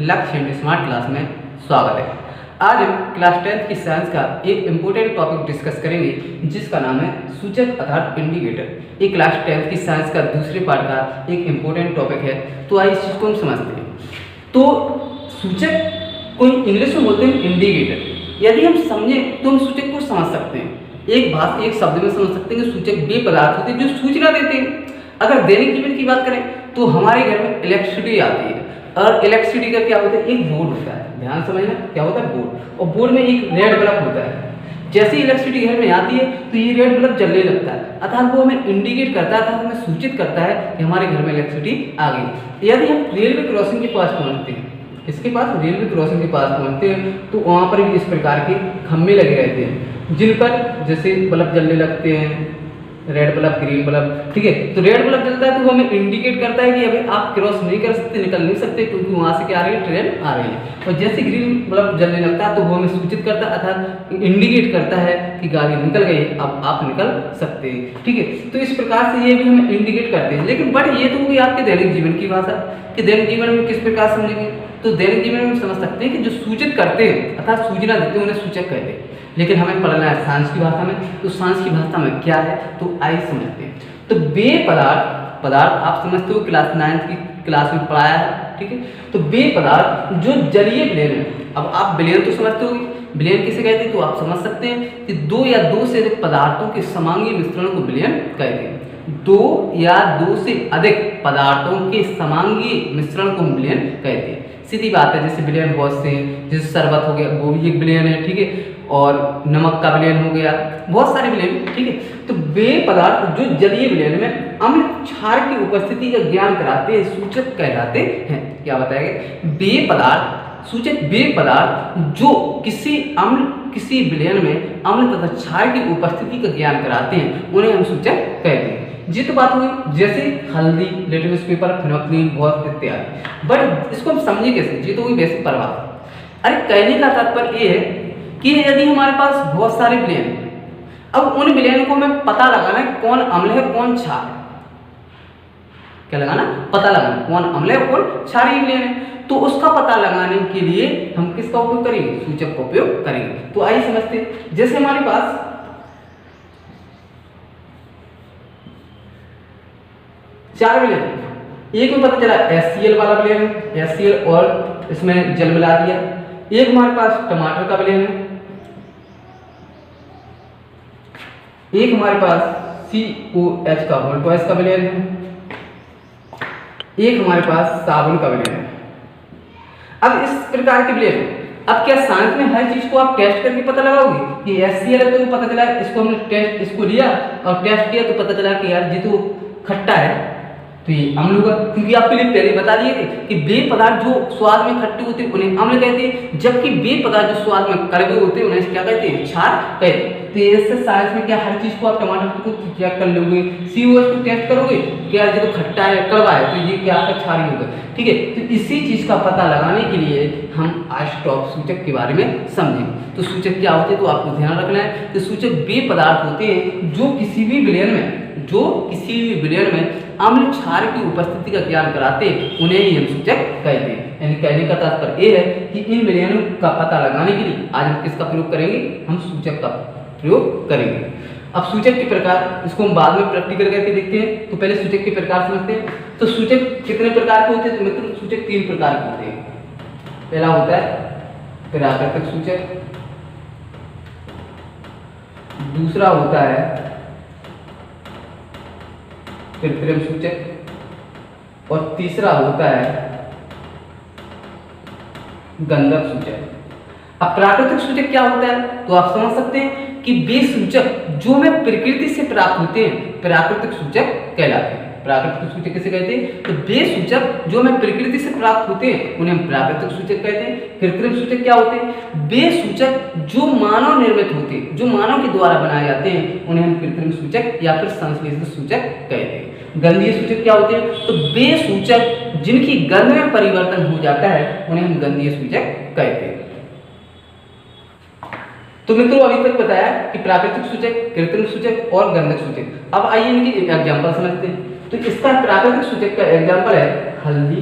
लक्ष्य Hindi smart class में स्वागत है। आज हम क्लास 10th की साइंस का एक इम्पोर्टेंट टॉपिक डिस्कस करेंगे जिसका नाम है सूचक अर्थात इंडिकेटर। ये क्लास 10th की साइंस का दूसरे पार्ट का एक इम्पोर्टेंट टॉपिक है। तो आइए इस चीज़ को हम समझते हैं। तो सूचक को इंग्लिश में बोलते हैं इंडिकेटर। यदि हम समझें तो हम सूचक को समझ सकते हैं। एक शब्द में समझ सकते हैं कि सूचक वे पदार्थ होते हैं जो सूचना देते हैं। अगर दैनिक जीवन की बात करें तो हमारे घर में इलेक्ट्रिसिटी आती है और इलेक्ट्रिसिटी का क्या होता है, एक बोर्ड होता है। ध्यान समझना क्या होता है, बोर्ड। और बोर्ड में एक रेड बल्ब होता है। जैसे ही इलेक्ट्रिसिटी घर में आती है तो ये रेड बल्ब जलने लगता है, अर्थात वो हमें इंडिकेट करता है, अर्थात हमें सूचित करता है कि हमारे घर में इलेक्ट्रिसिटी आ गई। यदि हम रेलवे क्रॉसिंग के पास पहुंचते हैं, इसके पास रेलवे क्रॉसिंग के पास पहुंचते हैं तो वहाँ पर भी इस प्रकार के खम्भे लगे रहते हैं जिन पर जैसे बल्ब जलने लगते हैं, रेड बल्ब, ग्रीन बल्ब। ठीक है, तो रेड बल्ब जलता है तो वो हमें इंडिकेट करता है कि अभी आप क्रॉस नहीं कर सकते, निकल नहीं सकते, क्योंकि वहाँ से क्या आ रही है, ट्रेन आ रही है। और जैसे ग्रीन बल्ब जलने लगता है तो वो हमें सूचित करता है, अर्थात इंडिकेट करता है कि गाड़ी निकल गई, अब आप निकल सकते हैं। ठीक है, तो इस प्रकार से ये भी हमें इंडिकेट करते हैं। लेकिन बट ये तो होगी आपके दैनिक जीवन की भाषा कि दैनिक जीवन में किस प्रकार समझेंगे। तो दैनिक जीवन में हम समझ सकते हैं कि जो सूचित करते हैं अर्थात सूचना देते हैं उन्हें सूचक कहते हैं। लेकिन हमें पढ़ना है साइंस की भाषा में, तो साइंस की भाषा में क्या है तो आइए समझते हैं। तो वे पदार्थ आप समझते हो, क्लास 9th की क्लास में पढ़ाया है। ठीक है, तो वे पदार्थ जो जलीय विलयन है। अब आप विलयन तो समझते हो, विलयन किसे कहते हैं तो आप समझ सकते हैं कि दो या दो से अधिक पदार्थों के समांगी मिश्रण को विलयन कहते हैं। दो या दो से अधिक पदार्थों के समांगी मिश्रण को विलयन कहते हैं। सीधी बात है, जैसे विलयन बहुत से हैं, जैसे शरबत हो गया वो भी एक विलयन है। ठीक है, और नमक का विलयन हो गया, बहुत सारे विलयन। ठीक है, तो वे पदार्थ जो जलीय विलयन में अम्ल क्षार की उपस्थिति का ज्ञान कराते हैं सूचक कहलाते हैं। क्या बताएंगे, वे पदार्थ सूचक वे पदार्थ जो किसी विलयन में अम्ल तथा क्षार की उपस्थिति का ज्ञान कराते हैं उन्हें हम सूचक कहते हैं। ये तो बात हुई जैसे हल्दी, लिटमस पेपर, फिनोक्सिन, बहुत इत्यादि। बट इसको हम समझे कैसे, ये तो हुई बेसिक परिभाषा। अरे कहने का तात्पर्य ये है कि यदि हमारे पास बहुत सारे विलयन, अब उन विलयन को हमें पता लगाना है कौन अम्ल है कौन क्षार है। क्या लगाना, पता लगाना कौन अम्ल है कौन क्षारीय विलयन है। तो उसका पता लगाने के लिए हम किसका उपयोग करेंगे, सूचक का उपयोग करेंगे। तो आइए समझते हैं। जैसे हमारे पास चार विलयन, एक में पता चला HCl वाला विलयन है, HCl और इसमें जल मिला दिया। एक हमारे पास टमाटर का विलयन है, एक हमारे पास COH का वोल्टॉइस का विलयन है, एक हमारे पास साबुन का विलयन है। अब इस प्रकार के विलयन, अब क्या साइंस में हर चीज को आप टेस्ट करके पता लगाओगे कि HCl है तो पता चला, इसको हमने इसको लिया और टेस्ट किया तो पता चला कि यार ये तो खट्टा है तो ये अम्ल होगा, क्योंकि आपके लिए पहले बता दिए थे कि वे पदार्थ जो स्वाद में खट्टे होते हैं उन्हें अम्ल कहते हैं, जबकि वे पदार्थ जो स्वाद में कड़वे होते हैं उन्हें क्या कहते हैं, क्षार कहते हैं। तो इससे साइंस में क्या हर चीज को आप टमाटर को चेक कर लोगे, COH को टेस्ट करोगे कि यार ये तो खट्टा है कड़वा है तो ये क्या आपका क्षारीय होगा। ठीक है, तो इसी चीज का पता लगाने के लिए हम आज टॉप सूचक के बारे में समझेंगे। तो सूचक क्या होते हैं तो आपको ध्यान रखना है कि सूचक वे पदार्थ होते हैं जो किसी भी विलयन में अम्ल क्षार की उपस्थिति का ज्ञान कराते हैं, उन्हें ही हम सूचक कहते हैं। यानी कहने का तात्पर्य ये है कि इन विलयनों का पता लगाने के लिए आज हम किसका प्रयोग करेंगे, हम सूचक का प्रयोग करेंगे। अब सूचक के प्रकार, इसको हम बाद में प्रैक्टिकल करके देखते हैं। तो pहले सूचक के प्रकार समझते हैं। तो सूचक कितने प्रकार के होते हैं तो मित्रों सूचक 3 प्रकार के होते हैं। पहला होता है प्राकृतिक सूचक, दूसरा होता है कृत्रिम सूचक और तीसरा होता है गंधक सूचक। अब प्राकृतिक सूचक क्या होता है तो आप समझ सकते हैं कि वे सूचक जो हमें प्रकृति से प्राप्त होते हैं प्राकृतिक सूचक कहलाते हैं। प्राकृतिक सूचक किसे कहते हैं तो वे सूचक जो हमें प्रकृति से प्राप्त होते हैं उन्हें हम प्राकृतिक सूचक कहते हैं। कृत्रिम सूचक क्या होते हैं, वे सूचक जो मानव निर्मित होते हैं, जो मानव के द्वारा बनाए जाते हैं उन्हें हम कृत्रिम सूचक या फिर संश्लेषित सूचक कहते हैं। गंधीय सूचक क्या होते हैं तो वे सूचक जिनकी गंध में परिवर्तन हो जाता है उन्हें हम गंधीय सूचक कहते हैं। तो मित्रों अभी तक बताया कि प्राकृतिक सूचक, कृत्रिम सूचक और गंधक सूचक। अब आइए इनके एग्जांपल समझते हैं। तो इसका प्राकृतिक सूचक का एग्जांपल है हल्दी,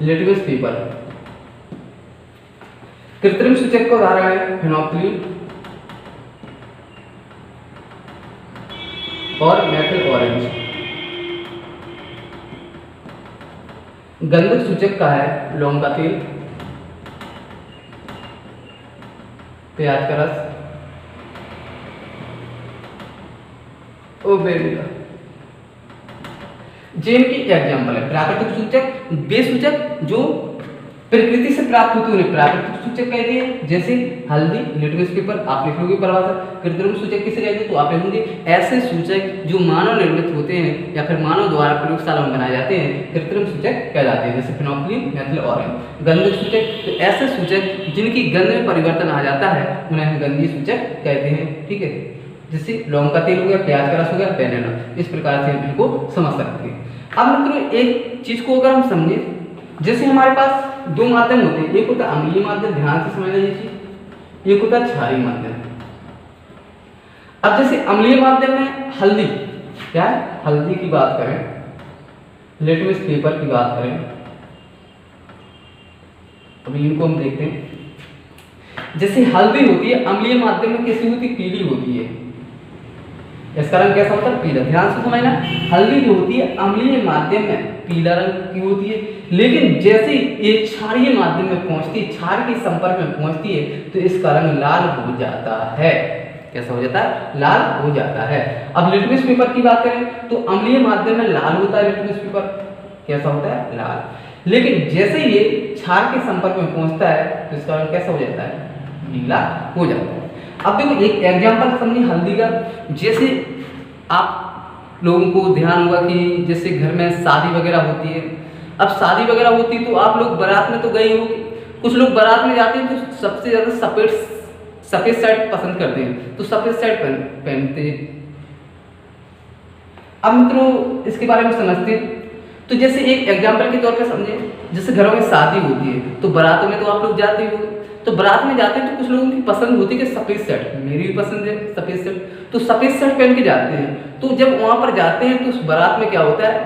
लिटमस पेपर। कृत्रिम सूचक का उदाहरण है फेनोल्फथालीन और मेथिल ऑरेंज। गंधक सूचक का है लौंग का तेल, प्याज का रस और बेरी का। जिनकी एग्जाम्पल है प्राकृतिक सूचक, वे सूचक जो प्रकृति से प्राप्त होते हैं प्राकृतिक सूचक कहते हैं, जैसे हल्दी, लिटमस पेपर। आप लिख लोगे परिभाषा। कृत्रिम सूचक किसे कहते हैं तो आप लिखेंगे ऐसे सूचक जो मानव निर्मित होते हैं या फिर मानव द्वारा प्रयोगशाला में बनाए जाते हैं, कृत्रिम सूचक कहलाते हैं, जैसे फेनोल्फथालीन, मेथिल ऑरेंज। गंधक सूचक, तो ऐसे सूचक जिनकी गंध में परिवर्तन आ जाता है उन्हें हम गंधीय सूचक कहते हैं। ठीक है, जैसे लौंग का तेल हो गया, प्याज का रस हो गया, वेनेना। इस प्रकार से हम इनको समझ सकते हैं। अब मित्रों एक चीज को अगर हम समझे, जैसे हमारे पास दो माध्यम होते हैं, एक होता है अम्लीय माध्यम, ध्यान से समझना ये चीज, एक होता है क्षारीय माध्यम। अब जैसे अम्लीय माध्यम में हल्दी, क्या है, हल्दी की बात करें, लिटमस पेपर की बात करें, अभी इनको हम देखते हैं। जैसे हल्दी होती है अम्लीय माध्यम में कैसी होती है, पीली होती है। इसका रंग कैसा होता है, पीला। ध्यान से समझना, हल्दी जो होती है अम्लीय माध्यम में पीला रंग की होती है, लेकिन जैसे ये क्षारीय माध्यम में पहुंचती है, क्षार के संपर्क में पहुंचती है, तो इसका रंग लाल हो जाता है। कैसा हो जाता है, लाल हो जाता है। अब लिटमस पेपर की बात करें तो अम्लीय माध्यम में लाल होता है लिटमस पेपर, कैसा होता है, लाल। लेकिन जैसे ये क्षार के संपर्क में पहुंचता है तो इसका रंग कैसा हो जाता है, नीला हो जाता है। अब देखो एक एग्जाम्पल समझिए हल्दी का। जैसे आप लोगों को ध्यान होगा कि जैसे घर में शादी वगैरह होती है, अब शादी वगैरह होती है तो आप लोग बारात में तो गए होंगे, कुछ लोग बारात में जाते हैं तो सबसे ज़्यादा सफ़ेद शर्ट पसंद करते हैं, तो सफ़ेद शर्ट पहनते हैं। अब मित्रों इसके बारे में समझते हैं, तो जैसे एक एग्जाम्पल के तौर पे समझे, जैसे घरों में शादी होती है तो बारातों में तो आप लोग जाते हो, तो बारात में जाते हैं तो कुछ लोगों की पसंद होती है कि सफ़ेद शर्ट, मेरी भी पसंद है सफ़ेद शर्ट, तो सफ़ेद शर्ट पहन के जाते हैं। तो जब वहाँ पर जाते हैं तो उस बारात में क्या होता है,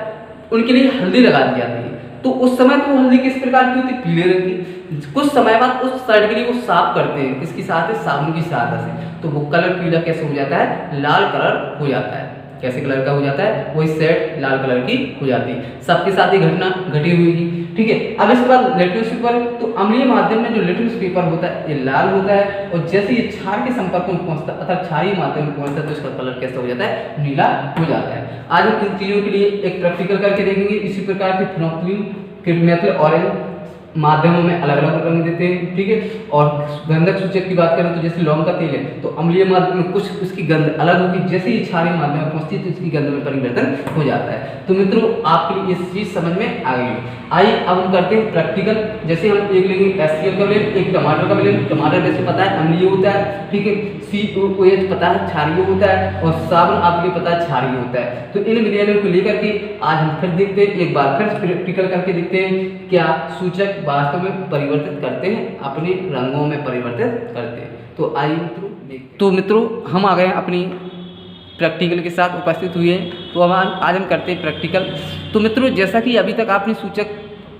उनके लिए हल्दी लगा दी जाती है। तो उस समय तो हल्दी किस प्रकार की होती है, पीले रंग की। कुछ समय बाद उस शर्ट के लिए वो साफ करते हैं, किसकी सहायता से, साबुन की सहायता से, तो वो कलर पीला कैसे हो जाता है, लाल कलर हो जाता है। कैसे कलर का हो जाता है, वही शर्ट लाल कलर की हो जाती है। सबके साथ ही घटना घटी हुई थी। ठीक है, अब इसके बाद लिटमस पेपर, तो अम्लीय माध्यम में जो लिटमस पेपर होता है ये लाल होता है, और जैसे ये क्षार के संपर्क में पहुंचता है अर्थात क्षारीय माध्यम में पहुंचता है तो इसका कलर कैसा हो जाता है, नीला हो जाता है। आज हम इन चीजों के लिए एक प्रैक्टिकल करके देखेंगे। इसी प्रकार की फेनोल्फथालीन, मेथिल ऑरेंज माध्यमों में अलग अलग रंग देते हैं। ठीक है, और गंधक सूचक की बात करें तो जैसे लौंग का तेल है तो अम्लीय माध्यम में कुछ उसकी गंध अलग होगी, जैसे ही क्षारीय माध्यम में पहुंचती है तो इसकी गंध में परिवर्तन हो जाता है। तो मित्रों आपके लिए ये चीज समझ में आ गई। आइए अब हम करते हैं प्रैक्टिकल। जैसे हम एक लेंगे HCl का विलेन, एक टमाटर का विलेन। टमाटर जैसे पता है अम्लीय होता है, ठीक है, COOH पता है क्षारीय होता है, और साबुन आपको पता है क्षारीय होता है। तो इन विलेनों को लेकर के आज हम फिर देखते हैं, एक बार फिर प्रैक्टिकल करके देखते हैं क्या सूचक वास्तव में परिवर्तित करते हैं, अपने रंगों में परिवर्तित करते हैं। तो आइए मित्रों देखते हैं। तो मित्रों हम आ गए हैं अपनी प्रैक्टिकल के साथ उपस्थित हुए हैं, तो अब आज हम करते हैं प्रैक्टिकल। तो मित्रों जैसा कि अभी तक आपने सूचक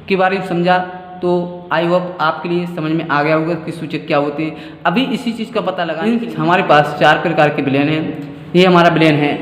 के बारे में समझा, तो आई होप आपके लिए समझ में आ गया होगा कि सूचक क्या होते हैं। अभी इसी चीज़ का पता लगाने के लिए हमारे पास 4 प्रकार के विलेन हैं। ये हमारा विलेन है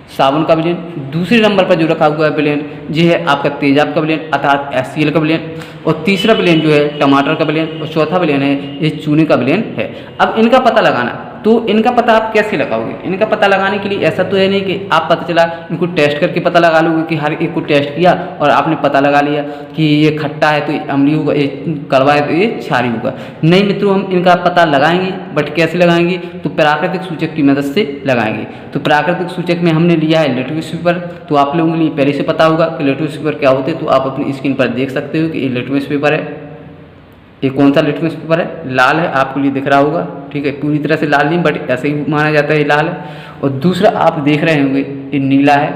साबुन का विलेन, दूसरे नंबर पर जो रखा हुआ है विलेन ये है आपका तेजाब का विलेन अर्थात HCl का विलेन, और तीसरा विलेन जो है टमाटर का विलेन, और चौथा विलेन है ये चूने का विलेन है। अब इनका पता लगाना, तो इनका पता आप कैसे लगाओगे? इनका पता लगाने के लिए ऐसा तो है नहीं कि आप पता चला इनको टेस्ट करके पता लगा लोगे कि हर एक को टेस्ट किया और आपने पता लगा लिया कि ये खट्टा है तो ये अम्लीय होगा, ये कड़वा है तो ये क्षारीय होगा। नहीं मित्रों, हम इनका पता लगाएंगे, बट कैसे लगाएंगे? तो प्राकृतिक सूचक की मदद से लगाएंगे। तो प्राकृतिक सूचक में हमने लिया है लिटमस पेपर। तो आप लोगों के लिए पहले से पता होगा कि लिटमस पेपर क्या होते हैं, तो आप अपनी स्क्रीन पर देख सकते हो कि ये लिटमस पेपर है। ये कौन सा लिटमस पेपर है? लाल है, आपको लिए दिख रहा होगा, ठीक है, पूरी तरह से लाल नहीं बट ऐसे ही माना जाता है ये लाल है। और दूसरा आप देख रहे होंगे ये नीला है।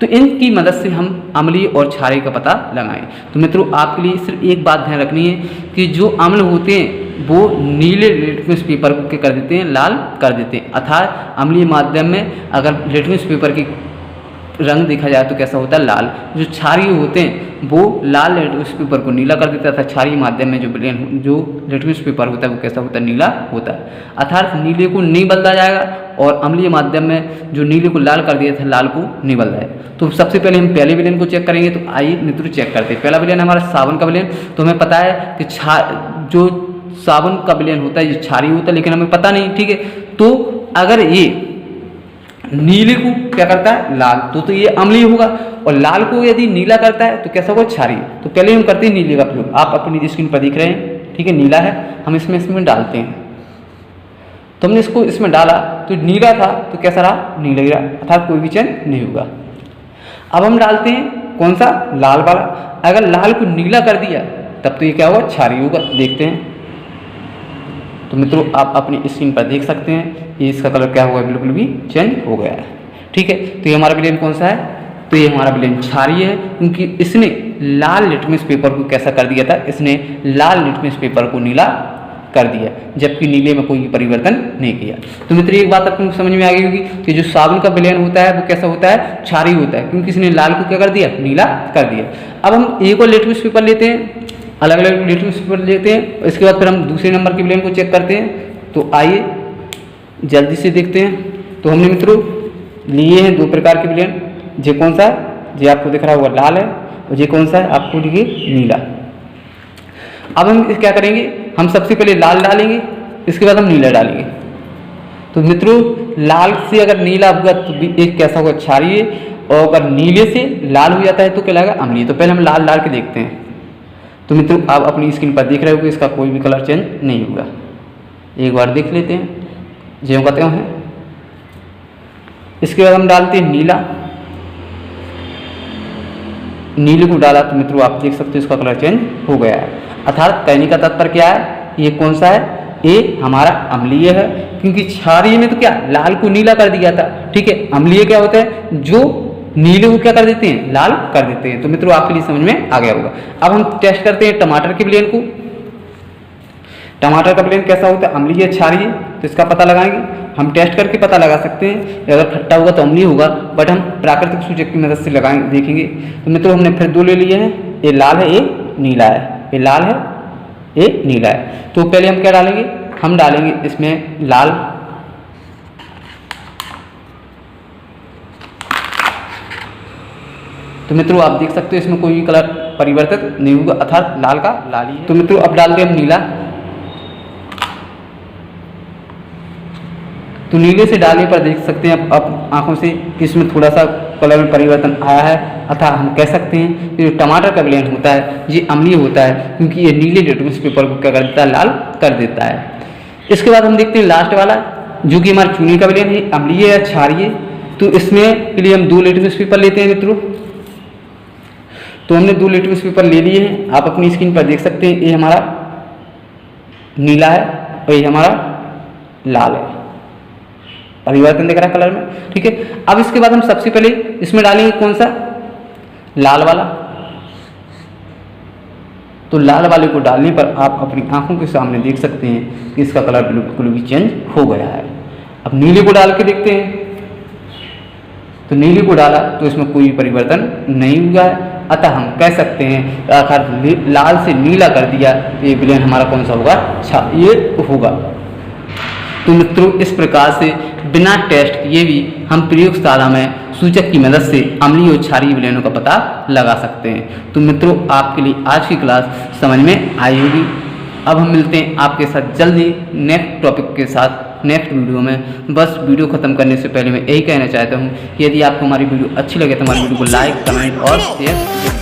तो इनकी मदद से हम अम्लीय और क्षारीय का पता लगाएं। तो मित्रों आपके लिए सिर्फ एक बात ध्यान रखनी है कि जो अम्ल होते हैं वो नीले लिटमस पेपर को क्या कर देते हैं, लाल कर देते हैं। अर्थात अम्लीय माध्यम में अगर लिटमस पेपर की रंग देखा जाए तो कैसा होता है, लाल। जो क्षारीय होते हैं वो लाल लिटमस पेपर को नीला कर देता था। क्षारीय माध्यम में जो लिटमस पेपर होता है वो कैसा होता है, नीला होता है। अर्थात नीले को नहीं बदला जाएगा और अम्लीय माध्यम में जो नीले को लाल कर दिया था, लाल को नहीं बदला है। तो सबसे पहले हम पहले विलेन को चेक करेंगे। तो आइए मित्रों चेक करते हैं। पहला विलेन हमारा साबुन का विलेन। तो हमें पता है कि जो साबुन का विलेन होता है ये क्षारीय होता है, लेकिन हमें पता नहीं, ठीक है। तो अगर ये नीले को क्या करता है, लाल, तो ये अम्लीय होगा। और लाल को यदि नीला करता है तो कैसा होगा, क्षारीय। तो पहले हम करते हैं नीले का प्रयोग। आप अपनी स्क्रीन पर देख रहे हैं, ठीक है, नीला है। हम इसमें डालते हैं। तो हमने इसको इसमें डाला तो नीला था तो कैसा रहा, नीला ही रहा, अर्थात कोई भी चेंज नहीं होगा। अब हम डालते हैं कौन सा, लाल वाला। अगर लाल को नीला कर दिया तब तो ये क्या होगा, क्षारीय होगा। देखते हैं। तो मित्रों आप अपनी स्क्रीन पर देख सकते हैं ये इसका कलर क्या हुआ, बिल्कुल भी चेंज हो गया है, ठीक है। तो ये हमारा विलेन कौन सा है, तो ये हमारा विलेन क्षारीय है, क्योंकि इसने लाल लिटमस पेपर को कैसा कर दिया था, इसने लाल लिटमस पेपर को नीला कर दिया, जबकि नीले में कोई परिवर्तन नहीं किया। तो मित्रों एक बात आपको समझ में आ गई होगी कि जो साबुन का विलेन होता है वो कैसा होता है, क्षारीय होता है, क्योंकि इसने लाल को क्या कर दिया, नीला कर दिया। अब हम एक और लिटमस पेपर लेते हैं, अलग अलग लिटमस पेपर लेते हैं। इसके बाद फिर हम दूसरे नंबर के विलेन को चेक करते हैं। तो आइए जल्दी से देखते हैं। तो हमने मित्रों लिए हैं दो प्रकार के विलेन। ये कौन सा है, ये आपको दिख रहा होगा लाल है, और ये कौन सा है आपको दिखे, नीला। अब हम क्या करेंगे, हम सबसे पहले लाल डालेंगे, इसके बाद हम नीला डालेंगे। तो मित्रों लाल से अगर नीला होगा तो एक कैसा होगा, क्षारीय, और अगर नीले से लाल हो जाता है तो क्या लगेगा, अम्लीय। तो पहले हम लाल डाल के देखते हैं। तो मित्रों आप अपनी स्क्रीन पर देख रहे हो कि इसका कोई भी कलर चेंज नहीं होगा। एक बार देख लेते हैं, जो कहते हैं। इसके बाद हम डालते हैं नीला। नीले को डाला तो मित्रों आप देख सकते हो इसका कलर चेंज हो गया है। अर्थात कहने का तात्पर्य क्या है, ये कौन सा है, ये हमारा अम्लीय है, क्योंकि क्षारीय में तो क्या लाल को नीला कर दिया था, ठीक है। अम्लीय क्या होता है, जो नीले को क्या कर देते हैं, लाल कर देते हैं। तो मित्रों आपके लिए समझ में आ गया होगा। अब हम टेस्ट करते हैं टमाटर के विलेन को। टमाटर का विलेन कैसा होता है, अम्लीय, क्षारीय। तो इसका पता लगाएंगे, हम टेस्ट करके पता लगा सकते हैं। अगर खट्टा होगा तो अम्लीय होगा, बट हम प्राकृतिक सूचक की मदद से लगाएंगे, देखेंगे। तो मित्रों हमने फिर दो ले लिए हैं, ये लाल है, ये नीला है, ये लाल है, ये नीला है। तो पहले हम क्या डालेंगे, हम डालेंगे इसमें लाल। तो मित्रों आप देख सकते हो इसमें कोई भी कलर परिवर्तित नहीं होगा, अर्थात लाल का लाल ही है। तो मित्रों अब डालते हैं हम नीला। तो नीले से डालने पर देख सकते हैं अब आंखों से कि इसमें थोड़ा सा कलर में परिवर्तन आया है। अतः हम कह सकते हैं कि जो टमाटर का विलेन होता है ये अम्लीय होता है, क्योंकि ये नीले लिटमस पेपर को क्या कर देता है, लाल कर देता है। इसके बाद हम देखते हैं लास्ट वाला, जो कि हमारे चूने का विलेन है, अम्लीय या क्षारीय। तो इसमें के लिए हम दो लिटमस पेपर लेते हैं मित्रों। तो हमने दो लिटमस पेपर ले लिए हैं, आप अपनी स्क्रीन पर देख सकते हैं। ये हमारा नीला है और ये हमारा लाल है, परिवर्तन दिख रहा है कलर में, ठीक है। अब इसके बाद हम सबसे पहले इसमें डालेंगे कौन सा, लाल वाला। तो लाल वाले को डालने पर आप अपनी आंखों के सामने देख सकते हैं कि इसका कलर बिल्कुल भी चेंज हो गया है। अब नीले को डाल के देखते हैं। तो नीले को डाला तो इसमें कोई परिवर्तन नहीं हुआ है, अतः हम कह सकते हैं आखिर लाल से नीला कर दिया, ये विलेन हमारा कौन सा होगा, ये होगा। तो मित्रों इस प्रकार से बिना टेस्ट किए भी हम प्रयोगशाला में सूचक की मदद से अम्लीय और क्षारीय विलेनों का पता लगा सकते हैं। तो मित्रों आपके लिए आज की क्लास समझ में आई होगी। अब हम मिलते हैं आपके साथ जल्दी नेक्स्ट टॉपिक के साथ नेक्स्ट वीडियो में। बस वीडियो खत्म करने से पहले मैं यही कहना चाहता हूँ कि यदि आपको हमारी वीडियो अच्छी लगे तो हमारी वीडियो को लाइक, कमेंट और शेयर